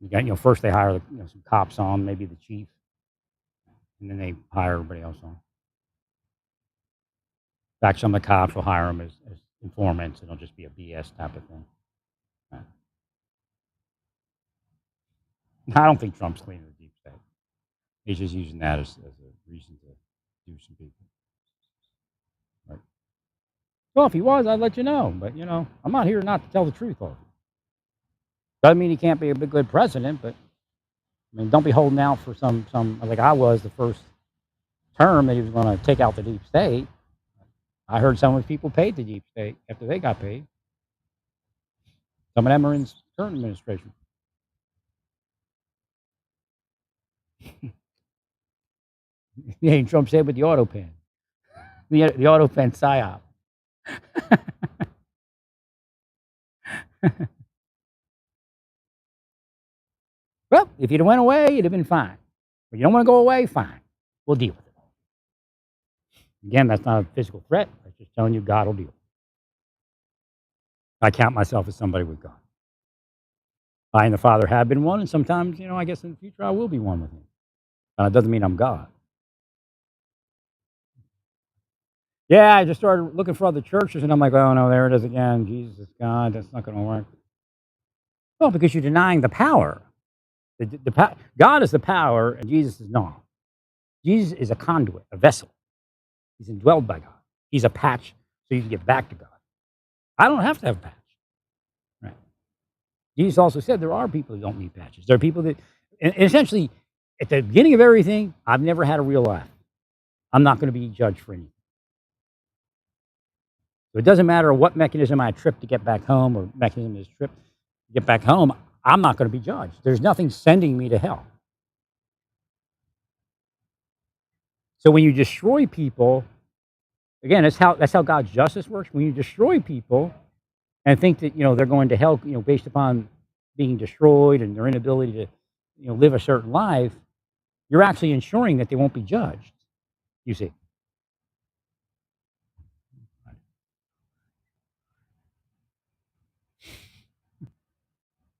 You got, first they hire some cops on, maybe the chief, and then they hire everybody else on. In fact, some of the cops will hire them as informants, and it'll just be a BS type of thing. Right. I don't think Trump's cleaning the deep state. He's just using that as a reason to do some people. Right. Well, if he was, I'd let you know. But I'm not here not to tell the truth all of you. Doesn't mean he can't be a good president, but I mean, don't be holding out for some like I was the first term that he was going to take out the deep state. I heard some of the people paid the deep state after they got paid. Some of them are in current administration. Yeah, and Trump said with the auto pen. The auto pen psyop. Well, if you'd have went away, you'd have been fine. But you don't want to go away, fine. We'll deal with it. Again, that's not a physical threat. I'm just telling you God will deal with it. I count myself as somebody with God. I and the Father have been one, and sometimes, I guess in the future I will be one with Him. It doesn't mean I'm God. Yeah, I just started looking for other churches, and I'm like, oh no, there it is again. Jesus is God. That's not going to work. Well, because you're denying the power. God is the power, and Jesus is not. Jesus is a conduit, a vessel. He's indwelled by God. He's a patch so you can get back to God. I don't have to have a patch. Right? Jesus also said there are people who don't need patches. There are people that, and essentially, at the beginning of everything, I've never had a real life. I'm not going to be judged for anything. So it doesn't matter what mechanism I trip to get back home or mechanism is trip to get back home, I'm not going to be judged. There's nothing sending me to hell. So when you destroy people, again, that's how God's justice works. When you destroy people and think that they're going to hell, based upon being destroyed and their inability to live a certain life, you're actually ensuring that they won't be judged. You see.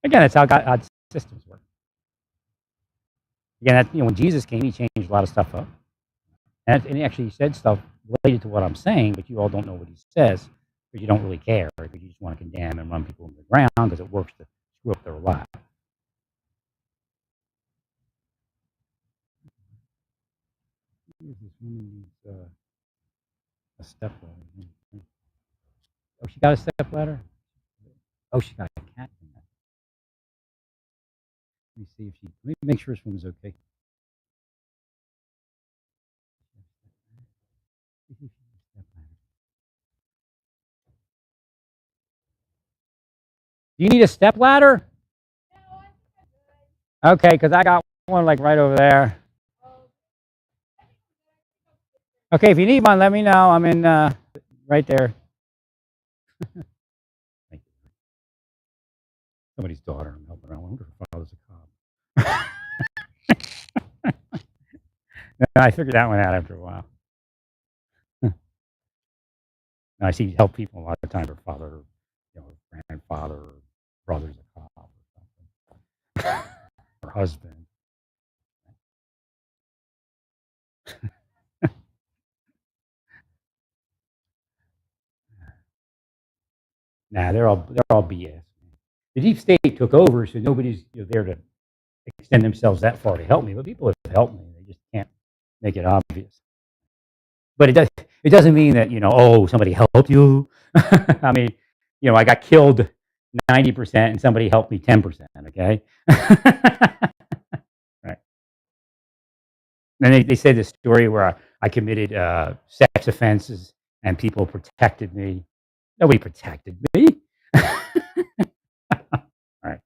Again, that's how God's systems work. Again, when Jesus came, He changed a lot of stuff up, and He actually said stuff related to what I'm saying, but you all don't know what he says because you don't really care, because you just want to condemn and run people into the ground because it works to screw up their life. Here's this woman needs a step ladder. Oh, she got a step ladder? Oh, she got a cat in that. Let me see if she. Let me make sure this woman's okay. Do you need a step ladder? Okay, because I got one like right over there. Okay, if you need one, let me know. I'm in right there. Thank you. Somebody's daughter I'm helping around. I wonder if her father's a cop. I figured that one out after a while. I see help people a lot of times. Her father, grandfather, or brother's a cop or something. Her husband. Nah, they're all BS. The deep state took over, so nobody's there to extend themselves that far to help me. But people have helped me; they just can't make it obvious. But it doesn't mean that oh, somebody helped you. I mean, I got killed 90% and somebody helped me 10%. Okay, right. And they say this story where I committed sex offenses and people protected me. Nobody protected me. All right.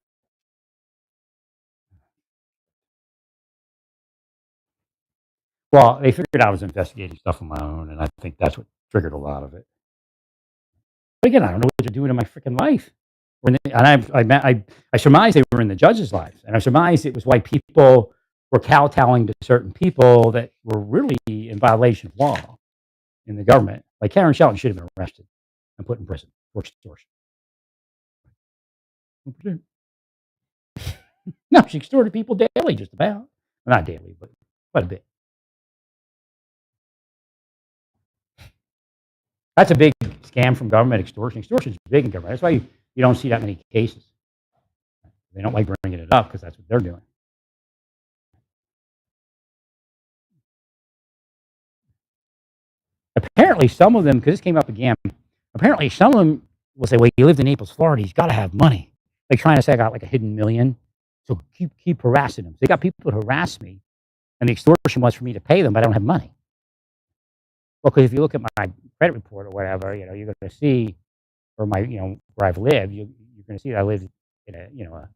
Well, they figured I was investigating stuff on my own, and I think that's what triggered a lot of it. But again, I don't know what they're doing in my freaking life. And I surmise they were in the judges' lives, and I surmise it was why people were kowtowing to certain people that were really in violation of law in the government. Like Karen Shelton should have been arrested and put in prison for extortion. No, she extorted people daily, just about. Well, not daily, but quite a bit. That's a big scam from government, extortion. Extortion is big in government. That's why you don't see that many cases. They don't like bringing it up because that's what they're doing. Apparently, some of them, because this came up again, apparently some of them will say, well, he lived in Naples, Florida. He's got to have money. Like trying to say I got like a hidden million. So keep harassing them. They got people to harass me. And the extortion was for me to pay them, but I don't have money. Well, because if you look at my credit report or whatever, you're going to see, or my, where I've lived, you're going to see that I live in a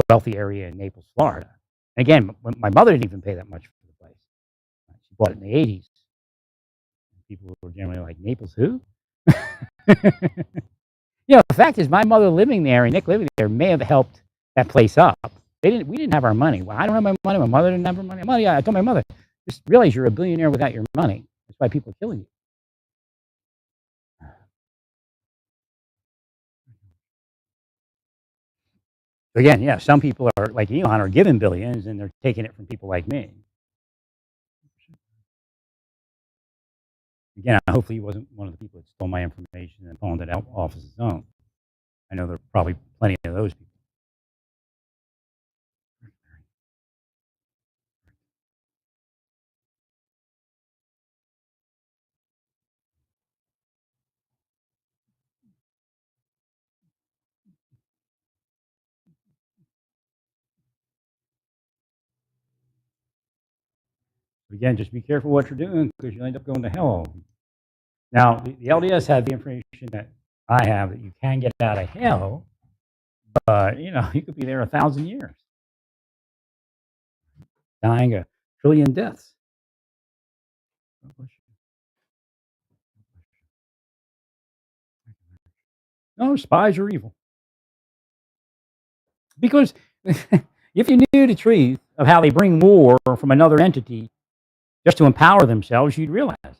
wealthy area in Naples, Florida. And again, my mother didn't even pay that much for the place. She bought it in the 80s. People were generally like, Naples, who? The fact is, my mother living there and Nick living there may have helped that place up. We didn't have our money. Well, I don't have my money. My mother didn't have her money. I told my mother, just realize you're a billionaire without your money. That's why people are killing you. Again, yeah, some people are like Elon are given billions and they're taking it from people like me. Again, hopefully he wasn't one of the people that stole my information and pawned it out off as his own. I know there are probably plenty of those people. But again, just be careful what you're doing because you'll end up going to hell. Now, the LDS had the information that I have that you can get out of hell, but you could be there 1,000 years, dying a trillion deaths. No, spies are evil. Because if you knew the truth of how they bring war from another entity just to empower themselves, you'd realize it.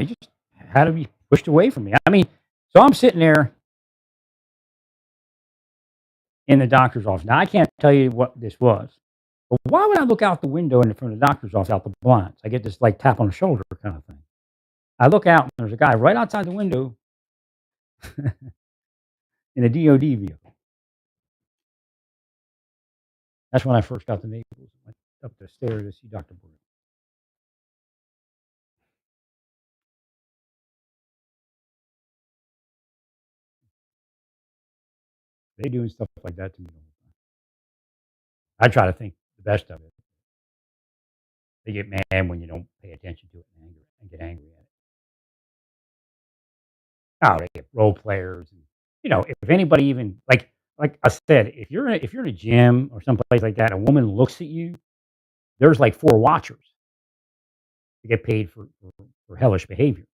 he just had to be pushed away from me. I mean, so I'm sitting there in the doctor's office. Now, I can't tell you what this was, but why would I look out the window from the doctor's office out the blinds? I get this like tap on the shoulder kind of thing. I look out and there's a guy right outside the window in a DOD vehicle. That's when I first got to Naples. Went up the stairs to see Dr. Boyle. They doing stuff like that to me all the time. I try to think the best of it. They get mad when you don't pay attention to it and get angry at it. Oh, they get role players, and if anybody even like I said, if you're in a gym or someplace like that, a woman looks at you. There's like 4 watchers to get paid for hellish behavior,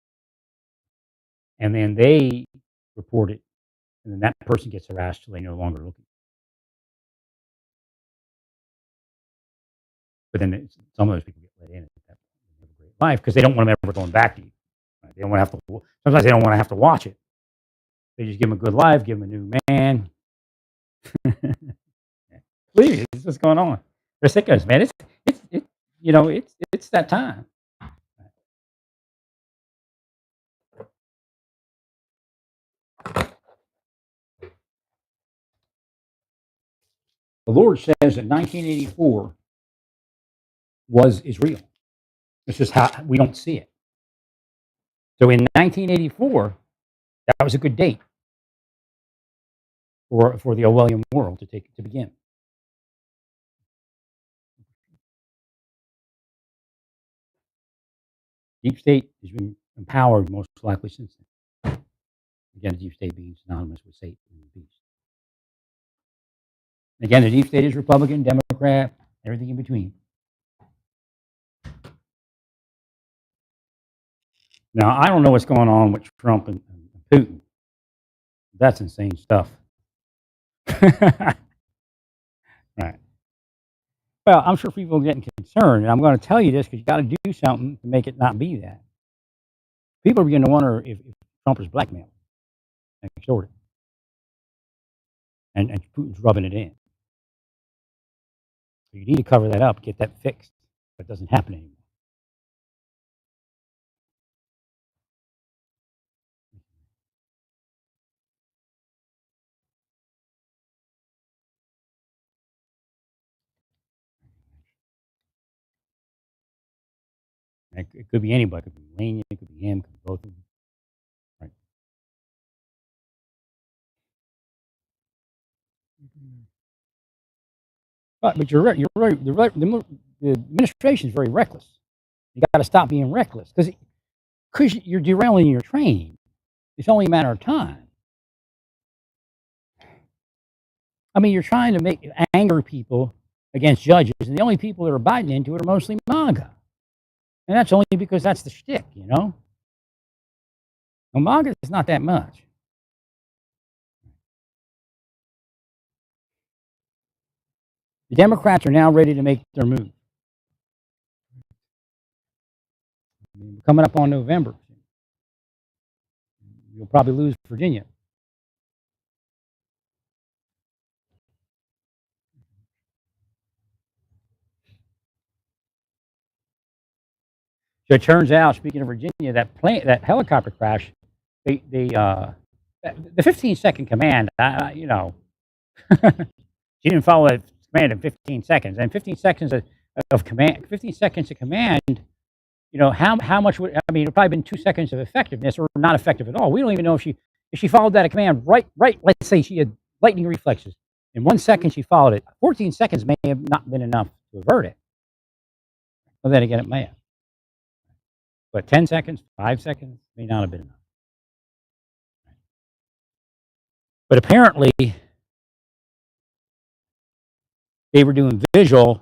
and then they report it, and then that person gets harassed till they no longer look at you. But then some of those people get let in at that point. They have a great life because they don't want them ever going back to you. Right? They don't want to have to. Sometimes they don't want to have to watch it. They just give them a good life, give them a new man. Please, what's going on? They're sickos, man. It's that time. The Lord says that 1984 is real. It's just how we don't see it. So in 1984, that was a good date for the Orwellian world to begin. Deep state has been empowered most likely since then. Again, the deep state being synonymous with Satan and the beast. Again, the deep state is Republican, Democrat, everything in between. Now, I don't know what's going on with Trump and Putin. That's insane stuff. Right. Well, I'm sure people are getting concerned, and I'm going to tell you this because you got to do something to make it not be that. People are beginning to wonder if Trump is blackmailed and extorted, and Putin's rubbing it in. So you need to cover that up, get that fixed, so it doesn't happen anymore. And it could be anybody. It could be Melania, it could be him, it could be both of them. Right. But you're right. You're right. The administration is very reckless. You got to stop being reckless because you're derailing your train. It's only a matter of time. I mean, you're trying to make anger people against judges, and the only people that are biting into it are mostly MAGA, and that's only because that's the shtick, Well, MAGA is not that much. The Democrats are now ready to make their move. Coming up on November, you'll probably lose Virginia. So it turns out, speaking of Virginia, that helicopter crash, the 15-second command, she didn't follow that command in 15 seconds, and 15 seconds of command, 15 seconds of command. How much would it'd probably been 2 seconds of effectiveness or not effective at all. We don't even know if she followed that command right. Let's say she had lightning reflexes. In 1 second, she followed it. 14 seconds may have not been enough to avert it. Well, then again, it may have. But 10 seconds, 5 seconds may not have been enough. But apparently, they were doing visual,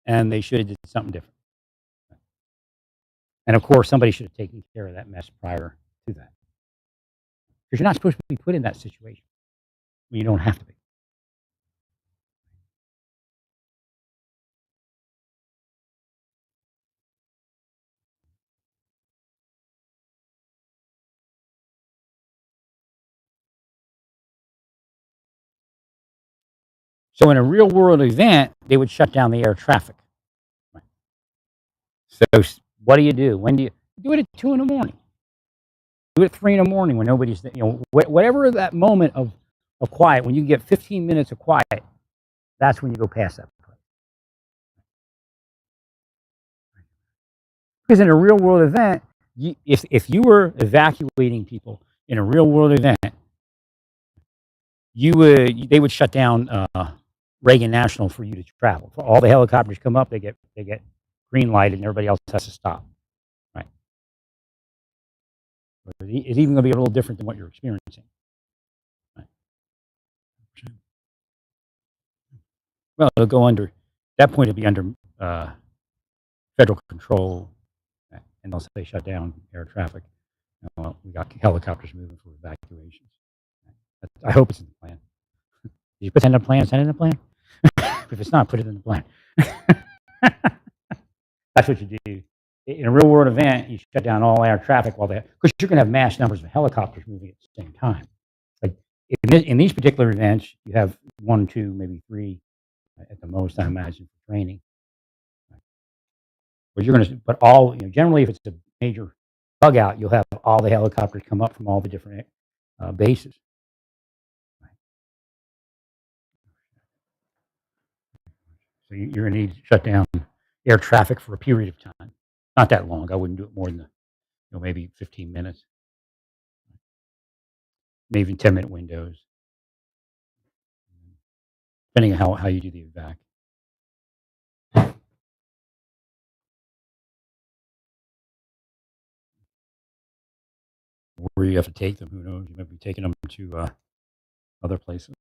and they should have did something different. And of course, somebody should have taken care of that mess prior to that. Because you're not supposed to be put in that situation when you don't have to be. So in a real world event, they would shut down the air traffic. Right. So what do? When do you do it at 2 in the morning? Do it at 3 in the morning when nobody's, whatever that moment of quiet, when you get 15 minutes of quiet, that's when you go past that place. Because in a real world event, if you were evacuating people in a real world event, they would shut down Reagan National for you to travel. For all the helicopters come up, they get green lighted, and everybody else has to stop. Right? It's even going to be a little different than what you're experiencing. Right? Well, it'll go under, at that point, it'll be under federal control, and they'll say shut down air traffic. Well, we got helicopters moving for evacuations. I hope it's in the plan. Did you put that in the plan? Send it in the plan? If it's not, put it in the plan. That's what you do. In a real world event, you shut down all air traffic because you're going to have mass numbers of helicopters moving at the same time. Like in these particular events, you have 1, 2, maybe 3 at the most, I imagine, for training. But you're going to, but all, generally, if it's a major bug out, you'll have all the helicopters come up from all the different bases. So you're going to need to shut down air traffic for a period of time. Not that long. I wouldn't do it more than maybe 15 minutes, maybe 10-minute windows, depending on how you do the evac. Where you have to take them, who knows? You might be taking them to other places.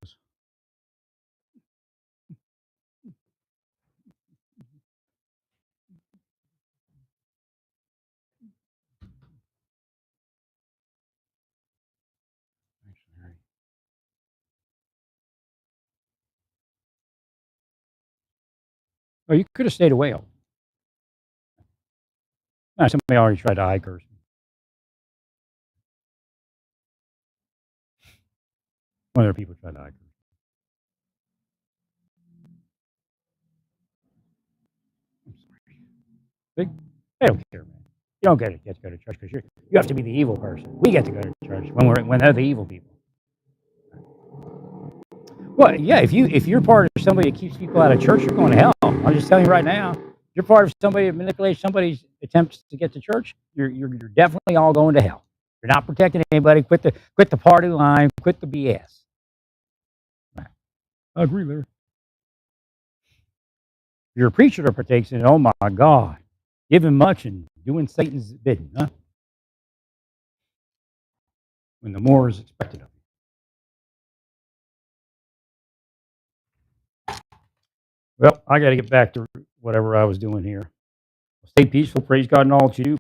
Oh, you could have stayed away. No, somebody already tried to eye curse me. One other people tried to eye curse me. They don't care, man. You don't get to go to church because you have to be the evil person. We get to go to church when they're the evil people. Well, yeah, if you're part of somebody that keeps people out of church, you're going to hell. I'm just telling you right now. You're part of somebody that manipulates somebody's attempts to get to church. You're definitely all going to hell. You're not protecting anybody. Quit the party line. Quit the BS. Right. I agree, Larry. If you're a preacher that partakes in it, oh my God, giving much and doing Satan's bidding, huh? When the more is expected of you. Well, I got to get back to whatever I was doing here. Stay peaceful. Praise God in all that you do.